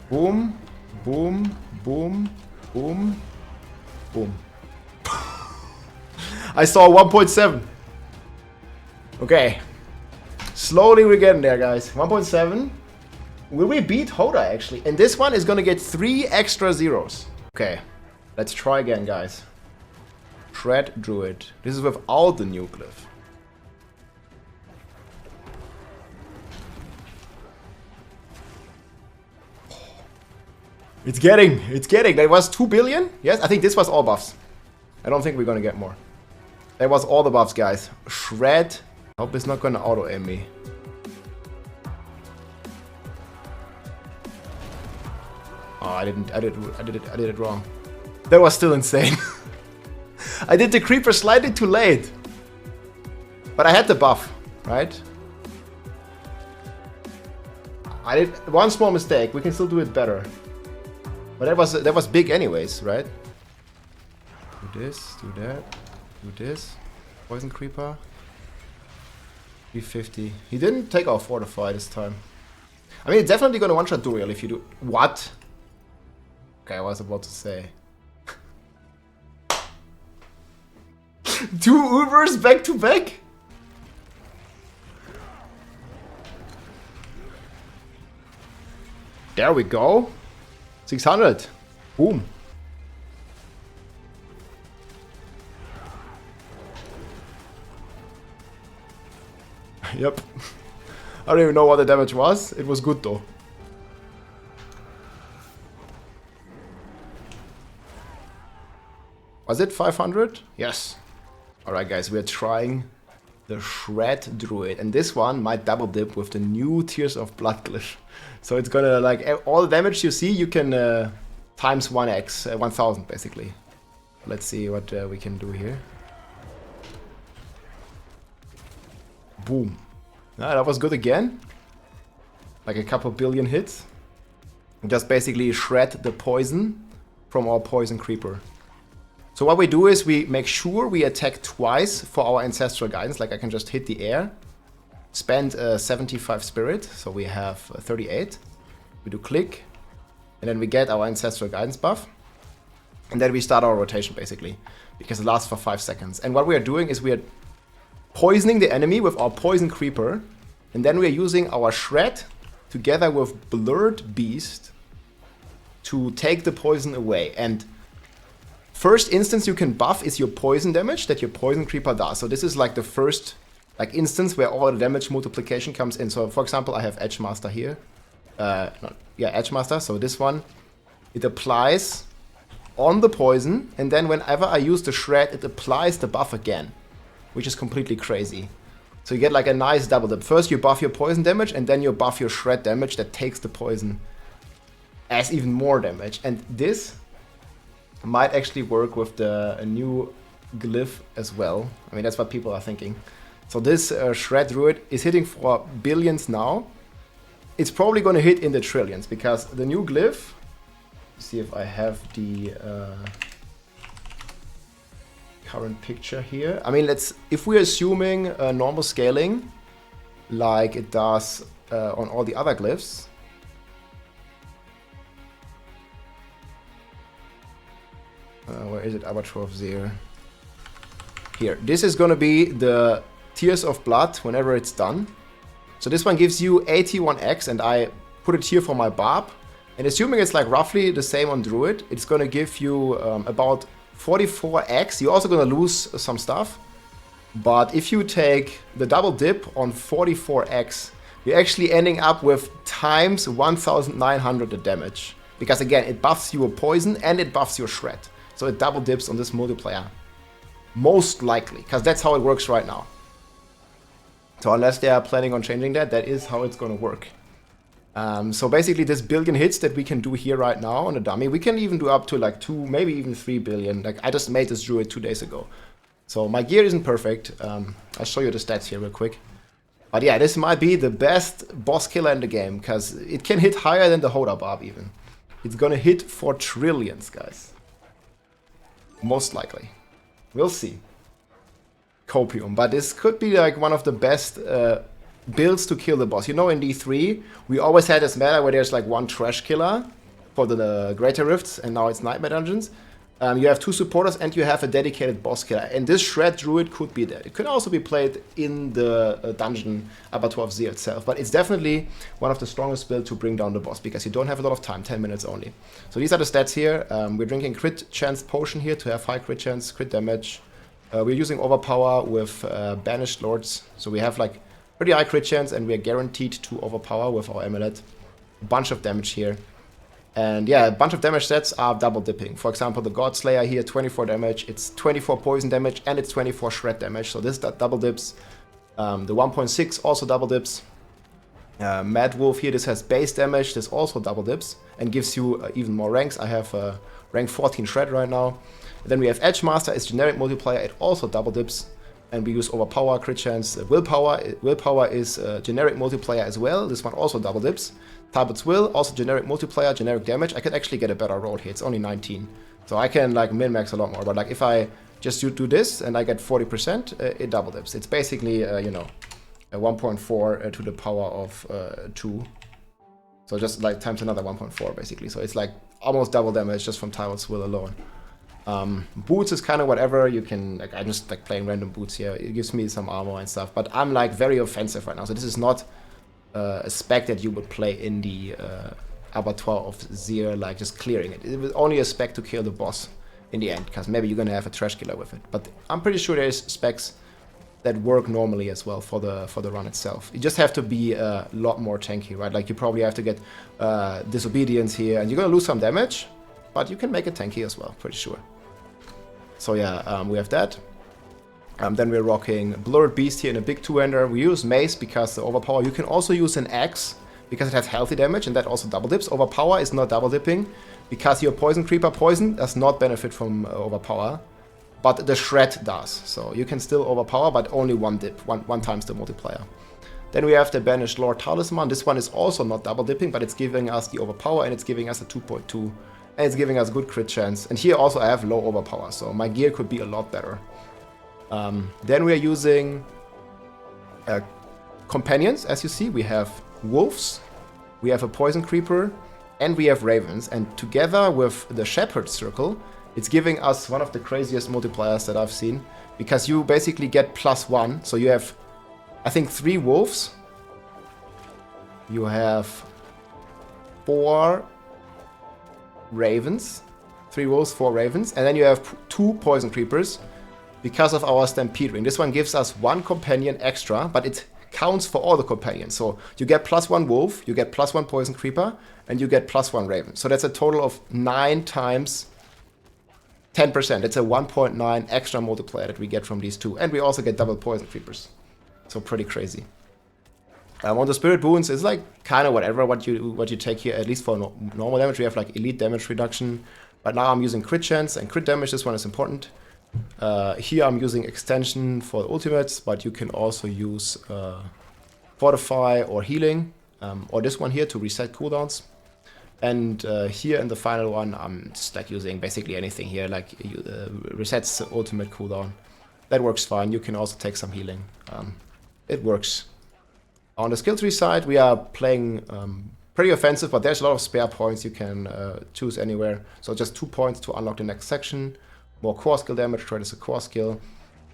Boom, boom, boom, boom, boom. I saw 1.7. Okay. Slowly we're getting there, guys. 1.7. Will we beat HOTA, actually? And this one is gonna get 3 extra zeros. Okay. Let's try again, guys. SHRED Druid. This is without the new glyph. It's getting. That was 2 billion? Yes, I think this was all buffs. I don't think we're gonna get more. That was all the buffs, guys. SHRED. Hope it's not gonna auto aim me. Oh, I did it wrong. That was still insane. I did the creeper slightly too late. But I had the buff, right? I did one small mistake. We can still do it better. But that was big anyways, right? Do this, do that, do this. Poison creeper. 350. He didn't take our fortify this time. I mean, it's definitely gonna one-shot Duriel if you do. What? Okay, I was about to say. 2 Ubers back to back? There we go. 600. Boom. Yep. I don't even know what the damage was. It was good though. Was it 500? Yes. Alright guys, we are trying the SHRED Druid. And this one might double dip with the new Tears of Blood glyph. So it's gonna, like, all the damage you see, you can times 1x, 1000 basically. Let's see what we can do here. Boom. Ah, that was good again. Like a couple billion hits. Just basically shred the poison from our poison creeper. So what we do is we make sure we attack twice for our ancestral guidance. Like I can just hit the air, spend 75 spirit, so we have 38. We do click, and then we get our ancestral guidance buff. And then we start our rotation basically, because it lasts for 5 seconds. And what we are doing is we are poisoning the enemy with our poison creeper, and then we are using our shred together with Blurred Beast to take the poison away. And first instance you can buff is your poison damage that your poison creeper does. So this is like the first instance where all the damage multiplication comes in. So for example, I have Edgemaster here. Edgemaster. So this one, it applies on the poison, and then whenever I use the shred, it applies the buff again, which is completely crazy. So you get like a nice double dip. First you buff your poison damage, and then you buff your shred damage that takes the poison as even more damage. And this might actually work with the new glyph as well. I mean, that's what people are thinking. So this SHRED Druid is hitting for billions now. It's probably going to hit in the trillions, because the new glyph, see if I have the current picture here. I mean, if we're assuming normal scaling like it does on all the other glyphs. Where is it? Abattoir of Zir. Here. This is going to be the Tears of Blood whenever it's done. So this one gives you 81x, and I put it here for my Barb. And assuming it's like roughly the same on Druid, it's going to give you about 44x. You're also going to lose some stuff. But if you take the double dip on 44x, you're actually ending up with times 1900 the damage. Because again, it buffs your poison and it buffs your shred. So it double dips on this multiplier. Most likely, because that's how it works right now. So unless they are planning on changing that, that is how it's going to work. So basically this billion hits that we can do here right now on the dummy, we can even do up to like 2, maybe even 3 billion. Like I just made this druid 2 days ago. So my gear isn't perfect. I'll show you the stats here real quick. But yeah, this might be the best boss killer in the game, because it can hit higher than the HOTA Barb even. It's gonna hit for trillions, guys. Most likely. We'll see. Copium. But this could be like one of the best builds to kill the boss. You know, in D3, we always had this meta where there's like one trash killer for the Greater Rifts, and now it's Nightmare Dungeons. You have 2 supporters and you have a dedicated boss killer. And this SHRED Druid could be that. It could also be played in the dungeon Abattoir of Zir itself. But it's definitely one of the strongest builds to bring down the boss because you don't have a lot of time, 10 minutes only. So these are the stats here. We're drinking crit chance potion here to have high crit chance, crit damage. We're using overpower with banished lords. So we have like pretty high crit chance and we are guaranteed to overpower with our amulet. A bunch of damage here. And yeah, a bunch of damage sets are double dipping. For example, the God Slayer here, 24 damage, it's 24 poison damage, and it's 24 shred damage. So this double dips. The 1.6 also double dips. Mad Wolf here, this has base damage, this also double dips, and gives you even more ranks. I have rank 14 shred right now. And then we have Edge Master, it's generic multiplier, it also double dips. And we use overpower, crit chance, willpower. Willpower is generic multiplier as well. This one also double dips. Talbot's Will, also generic multiplier, generic damage. I could actually get a better roll here. It's only 19. So I can like min-max a lot more. But like if I just do this and I get 40%, it double dips. It's basically, you know, a 1.4 to the power of 2. So just like times another 1.4 basically. So it's like almost double damage just from Talbot's Will alone. Boots is kind of whatever. You can, like, I'm just like playing random boots here. It gives me some armor and stuff. But I'm like very offensive right now. So this is not a spec that you would play in the Abattoir of Zir, like just clearing it. It was only a spec to kill the boss in the end, because maybe you're gonna have a trash killer with it. But I'm pretty sure there's specs that work normally as well for the run itself. You just have to be a lot more tanky, right? Like you probably have to get Disobedience here, and you're gonna lose some damage, but you can make it tanky as well, pretty sure. So yeah, we have that. Then we're rocking Blurred Beast here in a big 2-hander. We use Mace because the overpower. You can also use an Axe because it has healthy damage and that also double dips. Overpower is not double dipping because your Poison Creeper poison does not benefit from overpower, but the Shred does. So you can still overpower, but only one dip, one times the multiplier. Then we have the Banished Lord Talisman. This one is also not double dipping, but it's giving us the overpower and it's giving us a 2.2. And it's giving us good crit chance. And here also I have low overpower, so my gear could be a lot better. Then we are using companions, as you see. We have wolves, we have a poison creeper, and we have ravens. And together with the shepherd circle, it's giving us one of the craziest multipliers that I've seen. Because you basically get +1. So you have, I think, 3 wolves. You have 4 ravens. 3 wolves, 4 ravens. And then you have 2 poison creepers. Because of our Stampede Ring. This one gives us 1 companion extra, but it counts for all the companions. So you get +1 wolf, you get +1 poison creeper, and you get +1 raven. So that's a total of 9 times 10%. It's a 1.9 extra multiplier that we get from these 2. And we also get double poison creepers. So pretty crazy. On the Spirit Boons, it's like kind of whatever what you take here, at least for normal damage. We have like elite damage reduction. But now I'm using crit chance and crit damage. This one is important. Here I'm using extension for the ultimates, but you can also use fortify or healing, or this one here to reset cooldowns. And here in the final one, I'm just like using basically anything here, like resets the ultimate cooldown. That works fine. You can also take some healing. It works. On the skill tree side, we are playing pretty offensive, but there's a lot of spare points you can choose anywhere. So just 2 points to unlock the next section. More core skill damage, Shred is a core skill.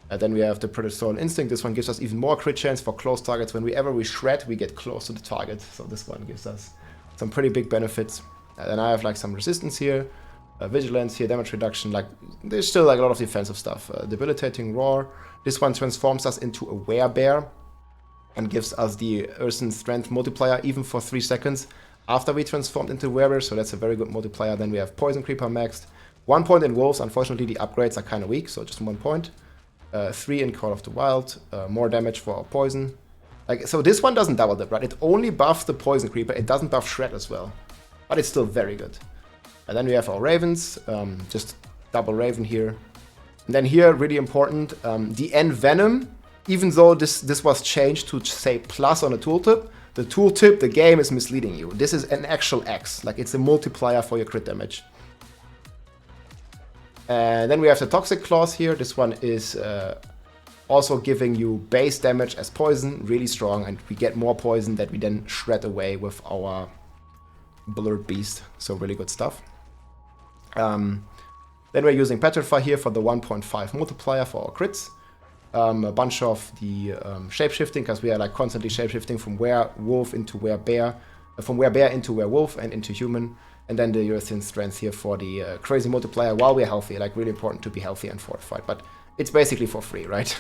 And then we have the Predatorial Instinct. This one gives us even more crit chance for close targets. Whenever we shred, we get close to the target. So this one gives us some pretty big benefits. And then I have like some resistance here, vigilance here, damage reduction. Like there's still like a lot of defensive stuff. Debilitating Roar. This one transforms us into a werebear and gives us the Earthen Strength multiplier even for 3 seconds after we transformed into werebear. So that's a very good multiplier. Then we have Poison Creeper maxed. 1 point in Wolves. Unfortunately, the upgrades are kind of weak, so just 1 point. 3 in Call of the Wild. More damage for our poison. Like, so this one doesn't double dip, right? It only buffs the Poison Creeper. It doesn't buff Shred as well. But it's still very good. And then we have our Ravens. Just double Raven here. And then here, really important, the Envenom. Even though this was changed to say plus on the tooltip, the game is misleading you. This is an actual X. Like, it's a multiplier for your crit damage. And then we have the Toxic Claws here. This one is also giving you base damage as poison, really strong, and we get more poison that we then shred away with our Blurred Beast, so really good stuff. Then we're using Petrify here for the 1.5 multiplier for our crits. A bunch of the shapeshifting, because we are like constantly shapeshifting from werewolf into werebear, from werebear into werewolf and into human. And then the Earthen Strength here for the crazy multiplier while we're healthy. Like really important to be healthy and fortified, but it's basically for free, right?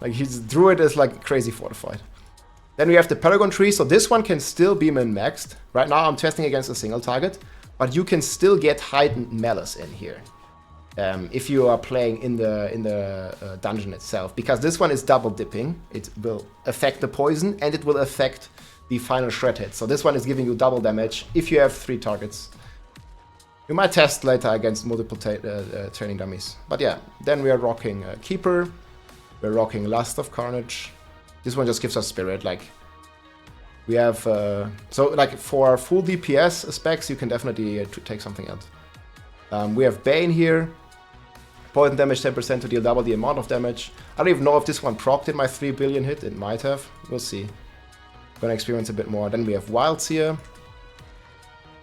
Like his Druid is like crazy fortified. Then we have the Paragon tree, so this one can still be min-maxed. Right now I'm testing against a single target, but you can still get heightened malice in here. If you are playing in the dungeon itself, because this one is double dipping. It will affect the poison and it will affect the final shred hit. So this one is giving you double damage if you have 3 targets. You might test later against multiple training dummies. But yeah, then we are rocking Keeper. We're rocking Lust of Carnage. This one just gives us Spirit. Like we have, so like for full DPS specs, you can definitely take something else. We have Bane here. Poison damage 10% to deal double the amount of damage. I don't even know if this one procced in my 3 billion hit. It might have. We'll see. Gonna experience a bit more. Then we have Wilds here.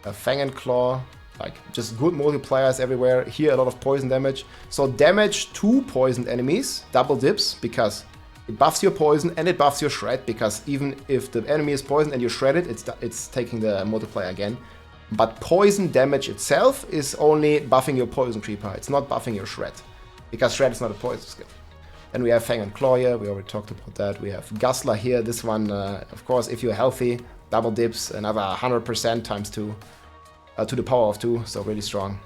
A Fang and Claw. Like, just good multipliers everywhere. Here, a lot of poison damage. So damage to poisoned enemies. Double dips, because it buffs your poison and it buffs your shred. Because even if the enemy is poisoned and you shred it, it's taking the multiplier again. But poison damage itself is only buffing your poison creeper. It's not buffing your shred, because shred is not a poison skill. Then we have Fang and Claw here. We already talked about that. We have Guzzler here. This one, of course, if you're healthy, double dips, another 100% times 2 to the power of 2. So really strong.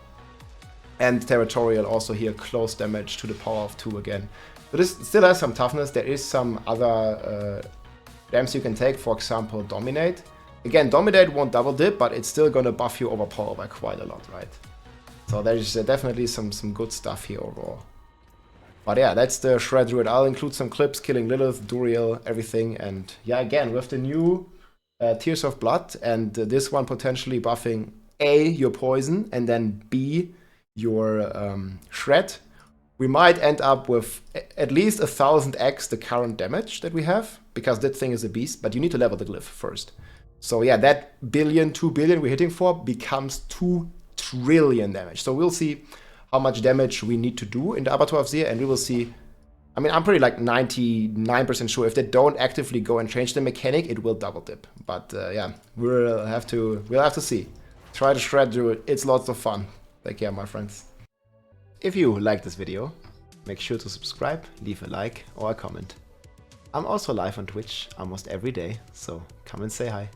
And Territorial also here, close damage to the power of 2 again. But this still has some toughness. There is some other dams you can take. For example, Dominate. Again, Dominate won't double dip, but it's still gonna buff you overpower by quite a lot, right? So there's definitely some good stuff here overall. But yeah, that's the SHRED Druid. I'll include some clips, killing Lilith, Duriel, everything. And yeah, again, with the new Tears of Blood, and this one potentially buffing A, your poison, and then B, your shred, we might end up with at least 1000x the current damage that we have, because that thing is a beast, but you need to level the glyph first. So yeah, that billion, 2 billion we're hitting for becomes 2 trillion damage. So we'll see how much damage we need to do in the Abattoir of Zir, and we will see. I mean, I'm pretty like 99% sure if they don't actively go and change the mechanic, it will double dip. But yeah, we'll have to see. Try to SHRED Druid. It's lots of fun. Take care, my friends. If you like this video, make sure to subscribe, leave a like or a comment. I'm also live on Twitch almost every day, so come and say hi.